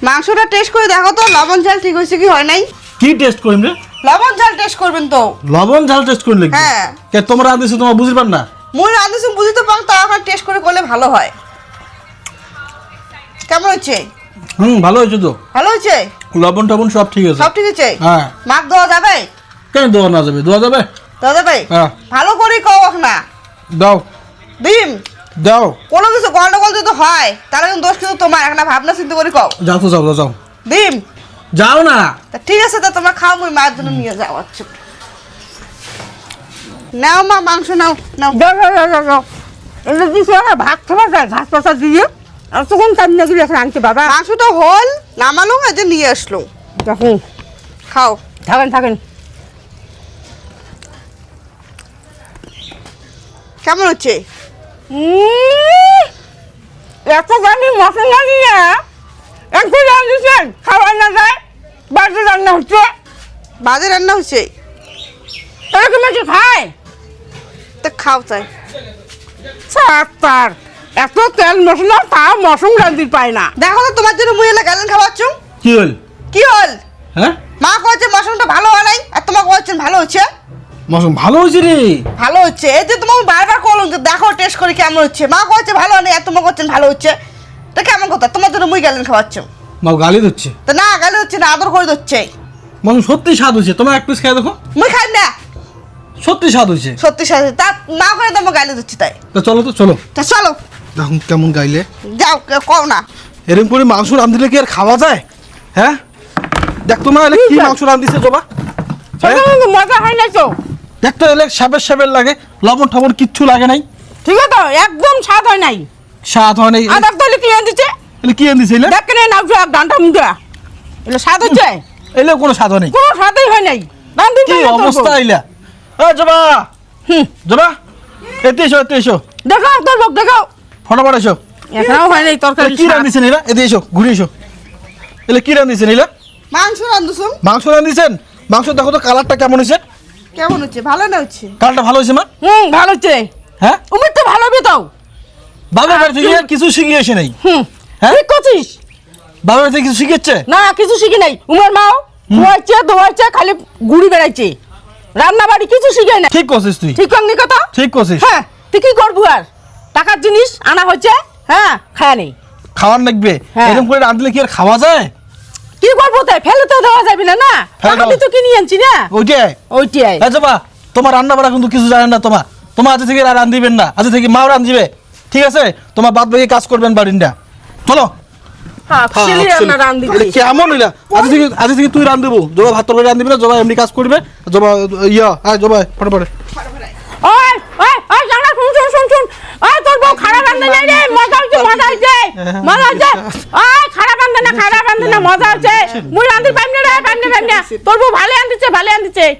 মাংসটা টেস্ট করে দেখো তো লবণ ঝাল ঠিক হয়েছে কি হয় নাই। কি টেস্ট করিম রে? লবণ ঝাল টেস্ট করবেন তো। লবণ ঝাল টেস্ট করলে কি? হ্যাঁ। কে তোমরা আদেশ তোমার বুঝি পার না? মুই রাঁধেছি বুঝতে পারো, তা এখন টেস্ট করে করলে ভালো হয়। কেমন হচ্ছে? ভালো হয়েছে তো। ভালো হয়েছে? লবণ টবণ সব ঠিক আছে। সব ঠিক আছে? হ্যাঁ। মাছ দেওয়া যাবে? কেন দেওয়া না যাবে? দেওয়া যাবে? দেওয়া যাবে? হ্যাঁ। ভালো করে কও না। দাও ডিম দাও। কোনো কিছু গন্ডগোল যদি হয় তাহলে কিন্তু দোষ কিন্তু তোমার, একটা ভাবনা চিন্তা করে কও। যাও তো যাও যাও। ডিম যাও না। তা ঠিক আছে, তা তোমরা খাও, মুই মায়ের জন্য নিয়ে যাও। আচ্ছা নাও মা, মাংস নাও নাও। এটা দিছে ভাত খাওয়া যায় ঘাস পাতা দিয়ে আর তখন টাইম লাগিয়ে এখন আনছি বাবা। মাংসটা হল নামালো, এই যে নিয়ে আসলো। দেখুন খাও। থাকেন থাকেন। কেমন হচ্ছে? এত জানি মশলা দিয়ে একটু রান্না খাওয়া না যায়, বাড়িতে রান্না হচ্ছে বাজে রান্না হচ্ছে? এরকম একটু খায় তা খাও তাই। তার এত তেল মশলা তা মশম রান্ধি পায় না। দেখো তো তোমার জন্য মুই এলা গেলেন খাওয়াচ্ছ। কি হল? কি হল? হ্যাঁ মা কয়েছে মশলাটা ভালো হয় নাই, আর তোমাকে বলছেন ভালো হচ্ছে। মৌসুম ভালো হয়েছে রে। ভালো হচ্ছে, এই যে তোমাকে বারবার করলাম যে দেখো টেস্ট করে কেমন হচ্ছে। মা কয়েছে ভালো হয় নাই, আর তোমাকে বলছেন ভালো হচ্ছে। তা কেমন কথা? তোমার জন্য মুই গেলেন খাওয়াচ্ছ। মাও গালি দিচ্ছে। তা না গেলে হচ্ছে না, আদর করে দিচ্ছে। মৌসুম সত্যি স্বাদ হয়েছে। তোমার এক পিস খেয়ে দেখো। মুই খাই না। সত্যি স্বাদ হয়েছে। সত্যি সাথে তা না করে তোমাকে গালি দিচ্ছি তাই। তা চলো তো চলো। তা চলো দেখুন কেমন গাইলে। যাও, কও না। এরকম করে মাংস রাঁধলে কি আর খাওয়া যায়? হ্যাঁ দেখ তো মা, এলে কি মাংস রাঁধিছে জবা। সেটা কিন্তু মজা হয় না তো। দেখ তো এলে সাবের সাবের লাগে, লবণ টবণ কিচ্ছু লাগে নাই। ঠিক আছে তো, একদম স্বাদ হয় নাই। স্বাদ হয় নাই। আদার তলে কি আনতেছে এলে কি আনদিছে এলে? দেখ কেন নাও এক ঘন্টা মুখে এলে স্বাদ হচ্ছে? এলে কোনো স্বাদ হয় নাই। কোনো স্বাদই হয় নাই। রান্ধি কি অবস্থা এলা? জবা জবা, এতে এসো এতে এসো। দেখাও তোর বক দেখাও। ফটাফট এসো। এখানেও হয় নাই তরকারি। কি রাঁধিছেন এলা? এতে এসো, ঘুরে এসো। এলে কি রাঁধিছেন এলা? মাংস রান্ধুছো? মাংস রাঁধিছেন? মাংস দেখো তো কালারটা কেমন হয়েছে। কেমন হচ্ছে? ভালো না হচ্ছে? কালারটা ভালো হয়েছে মা? ভালো হচ্ছে। হ্যাঁ উমির তো ভালো হবে তাও। বাবার বাড়ি থেকে আর কিছু শিখিয়ে এসে নাই? হ্যাঁ? ঠিক করছিস। বাবার বাড়ি থেকে কিছু শিখেছে? না কিছু শিখি নাই। উমের মাও ধোয়াইছে ধোয়াইছে খালি ঘুরি বেড়াইছে, রান্না বাড়ি কিছু শিখে নাই। ঠিক করছিস তুই। ঠিক করি কথা। ঠিক করছিস। হ্যাঁ তুই কি করবো আর? টাকার জিনিস আনা হচ্ছে, হ্যাঁ খায়া নেই। খাওয়ার লাগবে। হ্যাঁ। এরকম করে রাঁধলে কি আর খাওয়া যায়? কি করবো তাই? ফেলে তো দেওয়া যাবে না। না ফেলে টাকা দাও। দিয়ে তো কিনে আনছি না। ওইটাই। ওইটাই। হ্যাঁ যাবা, তোমার রান্না বাড়া কিন্তু কিছু জানেন না। তোমার আজ থেকে আর রাঁধিবেন না। আজ থেকে মাও রাঁধিবে, ঠিক আছে? তোমার বাদ বাকি কাজ করবেন বাড়িটা। চলো। ছেলে রান্না রান্ধি কেমন হইলা? আজ থেকে তুই রাঁধিব। জবা ভাত তরকারি রাঁধিবি না, জবা এমনি কাজ করবে। জবা জবা ফটাফট। ওই ওই ওই জানা শুন শুন শুন শুন। ওই তোর বউ খারাপ রান্ধে নাই রে, মজা হচ্ছে মজা হচ্ছে মজা হচ্ছে। ওই খারাপ রান্ধে না মজা হচ্ছে। মুই রান্ধি পাইম না রে, পাইম না। তোর বউ ভালো রান্ধিছে ভালো রান্ধিছে।